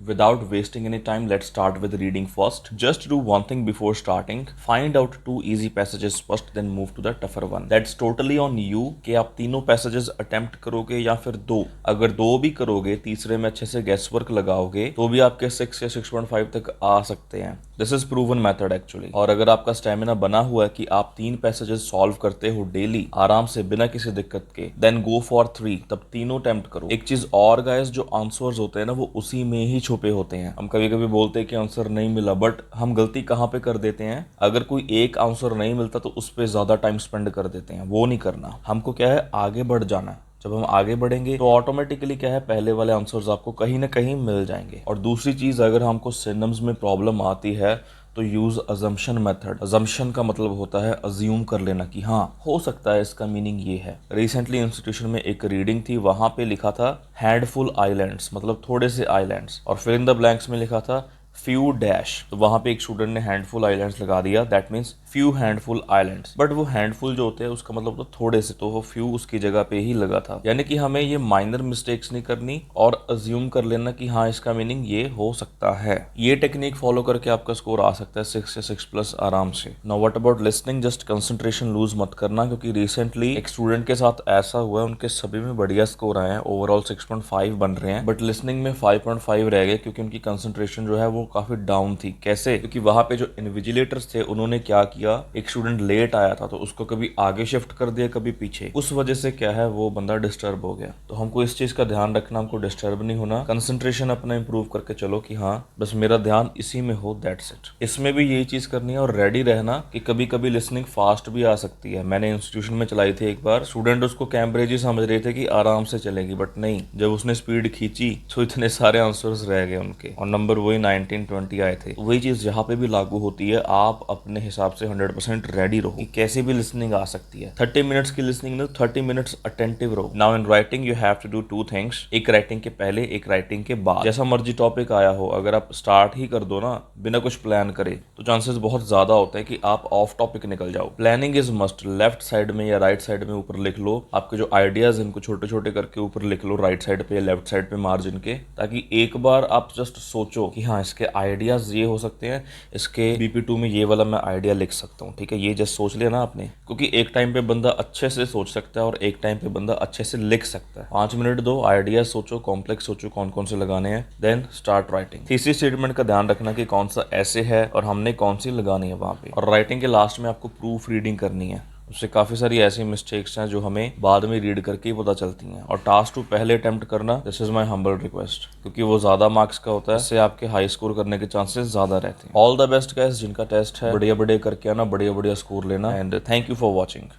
Without wasting any time, let's start with reading first. Just do one thing before starting. Find out 2 easy passages first, then move to the tougher one. That's totally on you कि आप तीनों passages attempt करोगे या फिर दो. अगर दो भी करोगे, तीसरे में अच्छे से guess work लगाओगे, तो भी आपके 6 या 6.5 तक आ सकते हैं. This is proven method actually. और अगर आपका स्टेमिना बना हुआ है कि आप 3 passages solve करते हो डेली आराम से बिना किसी दिक्कत के, then go for 3. तब तीनों attempt करो. एक चीज और गाइस, जो आंसर्स होते हैं ना वो उसी में ही छुपे होते हैं. हम कभी कभी बोलते हैं कि आंसर नहीं मिला, बट हम गलती कहाँ पे कर देते हैं, अगर कोई एक आंसर नहीं मिलता तो उस पर ज्यादा टाइम स्पेंड कर देते हैं. वो नहीं करना. हमको क्या है, आगे बढ़ जाना है. जब हम आगे बढ़ेंगे तो ऑटोमेटिकली क्या है, पहले वाले आंसर्स आपको कहीं ना कहीं मिल जाएंगे. और दूसरी चीज, अगर हमको सिनोनिम्स में प्रॉब्लम आती है तो यूज अजम्पशन मेथड. अजम्पशन का मतलब होता है अज्यूम कर लेना कि हाँ हो सकता है इसका मीनिंग ये है. रिसेंटली इंस्टीट्यूशन में एक रीडिंग थी, वहां पे लिखा था हैंडफुल आइलैंड्स, मतलब थोड़े से आइलैंड्स, और फिर इन द ब्लैंक्स में लिखा था फ्यू डैश. तो वहां पे एक स्टूडेंट ने हैंडफुल आइलैंड्स लगा दिया, that means few handful islands. But वो हैंडफुल जो होते हैं उसका मतलब तो थोड़े से, तो वो फ्यू उसकी जगह पे ही लगा था. यानी कि हमें ये माइनर मिस्टेक्स नहीं करनी और अज्यूम कर लेना कि हाँ इसका मीनिंग ये हो सकता है. ये टेक्निक फॉलो करके आपका स्कोर आ सकता है 6 या 6+ आराम से. Now what about listening? Just concentration lose मत करना, क्योंकि रिसेंटली एक स्टूडेंट के साथ ऐसा हुआ है, उनके सभी में बढ़िया स्कोर आए हैं, ओवरऑल 6.5 बन रहे हैं, बट लिसनिंग में 5.5 रह गए क्योंकि उनकी कंसंट्रेशन जो है वो काफी डाउन थी. कैसे? क्योंकि वहां पे जो इन्विजिलेटर्स थे उन्होंने क्या किया, एक स्टूडेंट लेट आया था तो उसको कभी आगे शिफ्ट कर दिया कभी पीछे. उस वजह से क्या है, वो बंदा डिस्टर्ब हो गया. तो हमको इस चीज का ध्यान रखना, हमको डिस्टर्ब नहीं होना, कंसंट्रेशन अपना इंप्रूव करके चलो कि हाँ बस मेरा ध्यान इसी में हो, दैट्स इट. इसमें भी यही चीज करनी है और रेडी रहना कि कभी कभी लिसनिंग फास्ट भी आ सकती है. मैंने इंस्टीट्यूशन में चलाई थी एक बार, स्टूडेंट उसको कैम्ब्रिज ही समझ रहे थे कि आराम से चलेगी, बट नहीं, जब उसने स्पीड खींची तो इतने सारे आंसर्स रह गए उनके और नंबर वही 19-20 आए थे. वही चीज यहाँ पे भी लागू होती है. आप अपने हिसाब से 100% रेडी रहो कि कैसे भी लिसनिंग आ सकती है. 30 मिनट्स की लिसनिंग में 30 मिनट्स अटेंटिव रहो. Now in writing you have to do 2 things. एक राइटिंग के पहले, एक राइटिंग के बाद. जैसा मर्जी टॉपिक आया हो, अगर आप स्टार्ट ही कर दो ना बिना कुछ प्लान करे, तो चांसेस बहुत ज्यादा होते हैं कि आप ऑफ टॉपिक निकल जाओ. Planning is must. Left side में या राइट साइड में ऊपर लिख लो आपके जो आइडियाज, इनको छोटे छोटे करके ऊपर लिख लो, राइट साइड पे या लेफ्ट साइड पे मार्जिन के, ताकि एक बार आप जस्ट सोचो कि हाँ इसके आइडियाज ये हो सकते हैं, इसके BP2 में ये वाला मैं आइडिया लिख सकता हूँ. ठीक है, ये जस्ट सोच लिया ना आपने, क्योंकि एक टाइम पे बंदा अच्छे से सोच सकता है और एक टाइम पे बंदा अच्छे से लिख सकता है. 5 मिनट दो, आइडिया सोचो, कॉम्प्लेक्स सोचो कौन कौन से लगाने हैं, then start writing. Thesis statement का ध्यान रखना कि कौन सा ऐसे है और हमने कौन सी लगानी है वहां पे. और राइटिंग के लास्ट में आपको प्रूफ रीडिंग करनी है. उससे काफी सारी ऐसी मिस्टेक्स हैं जो हमें बाद में रीड करके ही पता चलती हैं. और टास्क 2 पहले अटेम्प्ट करना, this is my humble request, क्योंकि वो ज्यादा मार्क्स का होता है, इससे आपके हाई स्कोर करने के चांसेस ज्यादा रहते हैं. ऑल द बेस्ट गाइस जिनका टेस्ट है, बढ़िया बढ़िया करके आना, बढ़िया बढ़िया स्कोर लेना, and thank you for watching.